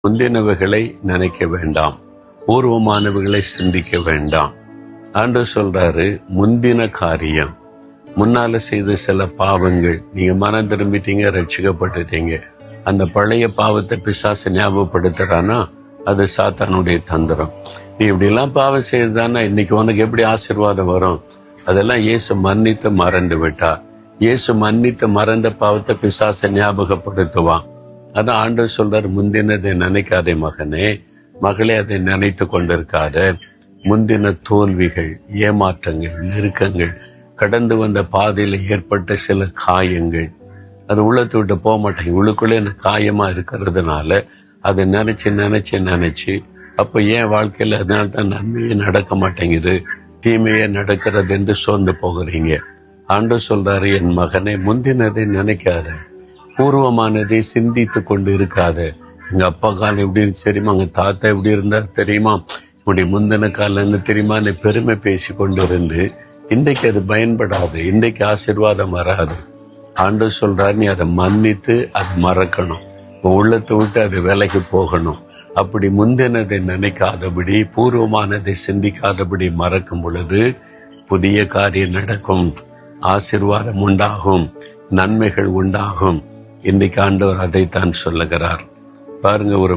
முந்தினவைகளை நினைக்க வேண்டாம், பூர்வமானவைகளை சிந்திக்க வேண்டாம். ஆண்டவர் சொல்றாரு, முந்தின காரியம், முன்னால செய்த சில பாவங்கள், நீங்க மனம் திரும்பிட்டீங்க, ரட்சிக்கப்பட்டுட்டீங்க. அந்த பழைய பாவத்தை பிசாசு ஞாபகப்படுத்துறானா, அது சாத்தானுடைய தந்திரம். நீ இப்படி எல்லாம் பாவம் செய்ததானா இன்னைக்கு உனக்கு எப்படி ஆசீர்வாதம் வரும்? அதெல்லாம் இயேசு மன்னித்து மறந்து விட்டார். இயேசு மன்னித்து மறந்த பாவத்தை பிசாசை ஞாபகப்படுத்துவான். அதான் ஆண்டவர் சொல்றாரு, முந்தினதை நினைக்காதே மகனே, மகளே, அதை நினைத்து கொண்டிருக்காத. முந்தின தோல்விகள், ஏமாற்றங்கள், நெருக்கங்கள், கடந்து வந்த பாதையில ஏற்பட்ட சில காயங்கள், அது உள்ளத்தை விட்டு போக மாட்டேங்க. உள்ளுக்குள்ளே காயமா இருக்கிறதுனால அதை நினைச்சு அப்ப ஏன் வாழ்க்கையில அதனால தான் நன்மையே நடக்க மாட்டேங்குது, தீமையே நடக்கிறது என்று சோர்ந்து போகிறீங்க. ஆண்டவர் சொல்றாரு, என் மகனே, முந்தினதை நினைக்காத, பூர்வமானதை சிந்தித்து கொண்டு இருக்காத. எங்க அப்பா காலம் எப்படி இருக்கு தெரியுமா, எங்க தாத்தா எப்படி இருந்தார் தெரியுமா, இப்படி முந்தின காலம் என்ன தெரியுமா, நீ பெருமை பேசி கொண்டு இருந்து இன்றைக்கு அது பயன்படாது, இன்றைக்கு ஆசீர்வாதம் வராது. ஆண்டவர் சொல்றாரு, நீ அதை மன்னித்து அதை மறக்கணும், உள்ளத்தை விட்டு அது விலகி போகணும். அப்படி முந்தினதை நினைக்காதபடி, பூர்வமானதை சிந்திக்காதபடி மறக்கும் பொழுது புதிய காரியம் நடக்கும், ஆசீர்வாதம் உண்டாகும், நன்மைகள் உண்டாகும். இன்றைக்கு ஆண்டவர் அதைத்தான் சொல்லுகிறார். பாருங்க, ஒரு